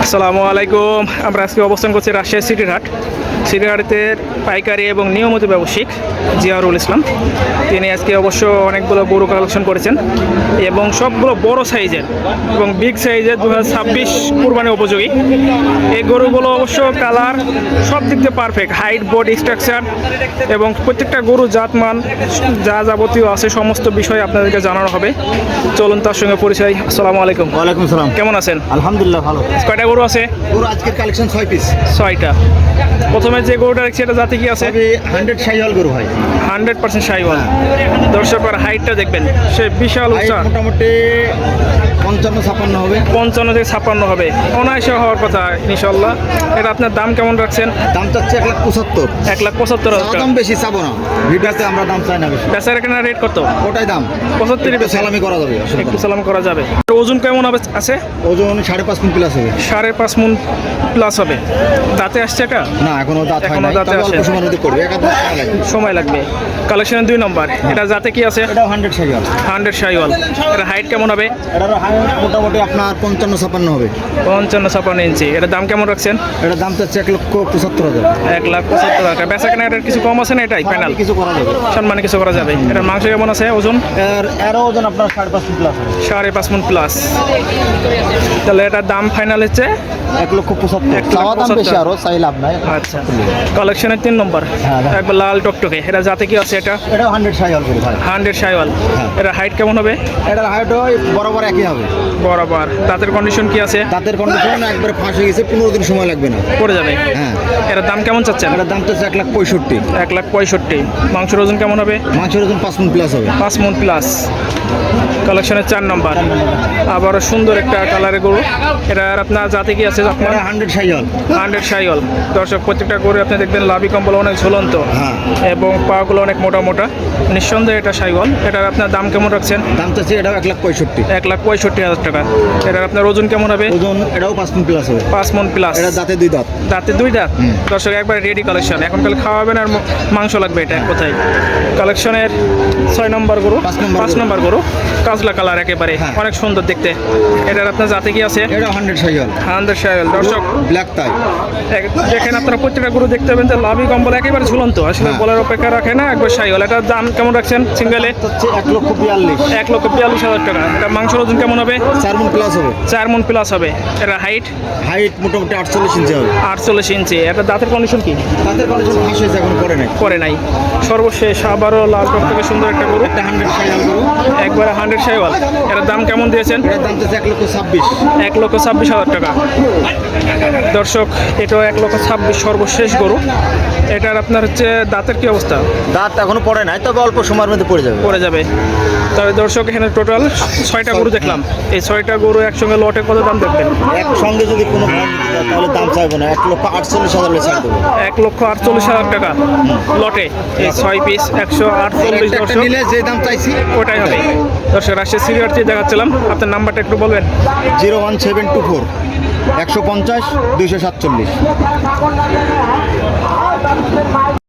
আসসালামু আলাইকুম। আমরা আজকে অবস্থান করছি রাজশাহী সিটির পাইকারি এবং নিয়মিত ব্যবসায়িক জিয়ারুল ইসলাম। তিনি আজকে অবশ্য অনেকগুলো গরু কালেকশন করেছেন এবং সবগুলো বড় সাইজের এবং বিগ সাইজের 2026 কুরবানি উপযোগী। এই গরুগুলো অবশ্য কালার সব দিক দিয়ে পারফেক্ট, হাইট, বডি স্ট্রাকচার এবং প্রত্যেকটা গরু জাতমান যা যাবতীয় আছে সমস্ত বিষয় আপনাদেরকে জানানো হবে। চলুন তার সঙ্গে পরিচয়। আসসালামু আলাইকুম। ওয়ালাইকুম সালাম। কেমন আছেন? আলহামদুলিল্লাহ ভালো। কয়টা গরু আছে? গরু আজকের কালেকশন 6 পিস। 6টা। প্রথমে যে গরুটা দেখছি এটা জাতি কি আছে? 100 শাহিওয়াল গরু ভাই। 100% শাহিওয়াল। দর্শকের হাইটটা দেখবেন, সে বিশাল উচ্চতা, মোটামুটি 55-56 হবে। 55 থেকে 56 হবে, অনায়াসে হওয়ার কথা ইনশাআল্লাহ। এটা আপনার দাম কেমন রাখছেন? দাম চাচ্ছে 1,75,000। 1,75,000 দাম বেশি চাবো না, ভিডিওতে আমরা দাম চাই না বেশি। বেচার এখানে রেট কত? ওটাই দাম 75। সালামি করা যাবে, একটু সালাম করা যাবে। ওজন কেমন আছে? ওজন 5.5 মণ প্লাস হবে। 5.5 মণ প্লাস হবে। দাঁতে আসছে এটা? না, এখনো দাঁত হয় এখনো না, দাঁতে তবে আসে। অল্প সময়ের মধ্যে করবে, এক আধ মাস লাগবে। সময় লাগবে। কালেকশনের 2 নম্বর, এটা জাতে কি আছে? এটাও 100 শাহিওয়াল। 100 শাহিওয়াল। এটা হাইট কেমন হবে? এটার হাইট মোটামুটি আপনার 55-56 হবে। 55-56 ইঞ্চি। এটার দাম কেমন রাখছেন? এটার দাম চাচ্ছে 1,75,000। 1,75,000। বেচা কেনা এটার কিছু কম আছে না? এটাই ফাইনাল? কিছু করা যাবে, সম্মানে কিছু করা যাবে। এটার মাংস কেমন আছে? ওজন এরও ওজন আপনার 5.5 মণ প্লাস হবে। 5.5 মণ প্লাস। তাহলে এটার দাম ফাইনাল হচ্ছে 1,75,000। চাওয়া দাম বেশি, আরো চাই লাভ নাই। আচ্ছা। কালেকশনের 3 নম্বর, হ্যাঁ। একবার লাল টকটকে। এটা জাতে কি আছে? এটা এটাও 100 শাহিওয়াল গরু ভাই। 100 শাহিওয়াল। হ্যাঁ। এটা হাইট কেমন হবে? এটার হাইট ওই বরাবর একই হবে। বরাবর। দাঁতের কন্ডিশন কি আছে? দাঁতের কন্ডিশন একবার ফাঁস হয়ে গেছে, 15 দিন সময় লাগবে না, পড়ে যাবে। হ্যাঁ। এটার দাম কেমন চাচ্ছেন? এটার দাম তো 1,65,000। 1,65,000। মাংসের ওজন কেমন হবে? মাংসের ওজন 5 মণ প্লাস হবে। 5 মণ প্লাস। কালেকশনের 4 নম্বর, আবারও সুন্দর একটা কালারের গরু। এটার আপনার জাতি কি আছে? আপনার এটা 100 শাহিওয়াল। 100 শাহিওয়াল। দর্শক, প্রত্যেকটা গরু আপনি দেখবেন লাভি কম্বল অনেক ঝুলন্ত হ্যাঁ। এবং পাগুলো অনেক মোটা মোটা। নিঃসন্দেহে এটা শাহিওয়াল। এটার আপনার দাম কেমন রাখছেন? দাম চাচ্ছে এটাও 1,65,000। 1,65,000 টাকা। এটার আপনার ওজন কেমন হবে? ওজন এটাও 5 মণ প্লাস হবে। 5 মণ প্লাস। এটা দাঁতে 2 দাঁত। দাঁতে 2 দাঁত। দর্শক, একবার রেডি কালেকশন। এখন কাল খাওয়াবেন আর মাংস লাগবে, এটা এক কথায়। কালেকশনের 6 নম্বর গরু, 5 নম্বর গরু, কাজলা কালার একেবারে, হ্যাঁ। অনেক সুন্দর দেখতে। এটার আপনার জাতে কি আছে? এটাও 100 শাহিওয়াল। 100 শাহিওয়াল। দর্শক ব্ল্যাক টাই। দেখেন, আপনারা প্রত্যেকটা গরু দেখতে পাবেন যে লাভি কম্বল একেবারে ঝুলন্ত, আসলে হ্যাঁ। বলার অপেক্ষা রাখে না, একবার শাহিওয়াল। এটার দাম কেমন রাখছেন সিঙ্গেলে? চাচ্ছে 1,42,000। 1,42,000 টাকা। এটা মাংসের ওজন কেমন হবে? 4 মণ প্লাস হবে। 4 মণ প্লাস হবে। এটা হাইট মোটামুটি 48 ইঞ্চি হবে। 48 ইঞ্চি। এটা দাঁতের কন্ডিশন কি? দাঁতের কন্ডিশন ফাঁস হয়েছে, এখন করে নাই। করে নাই। সর্বশেষ আবারও লাল টক থেকে সুন্দর একটা গরু, একটা 100 শাহিওয়াল গরু। একবারে 100 শাহিওয়াল। এটার দাম কেমন দিয়েছেন? এটার দাম চাচ্ছে 1,26,000। 1,26,000 টাকা। দর্শক, এটাও 1,26,000 সর্বশেষ গরু। এটার আপনার হচ্ছে দাঁতের কি অবস্থা? দাঁত এখনো পড়ে নাই, তবে অল্প সময়ের মধ্যে পড়ে যাবে। পড়ে যাবে। তবে দর্শক, এখানে টোটাল 6টা গরু দেখলাম। এই 6টা গরু একসঙ্গে লটে কত দাম দেখবেন? একসঙ্গে যদি কোনো ভাই নিতে চায়, তাহলে দাম চাইবো না, 1,48,000 ছাড় দেবো। 1,48,000 টাকা লটে। এই 6 পিস 148। একটা দর্শক, নিলে যে দাম চাইছি ওটাই হবে। দর্শক, রাজশাহী সিরিয়ারটি দেখাচ্ছিলাম। আপনার নাম্বারটা একটু বলবেন? 01724 150 247।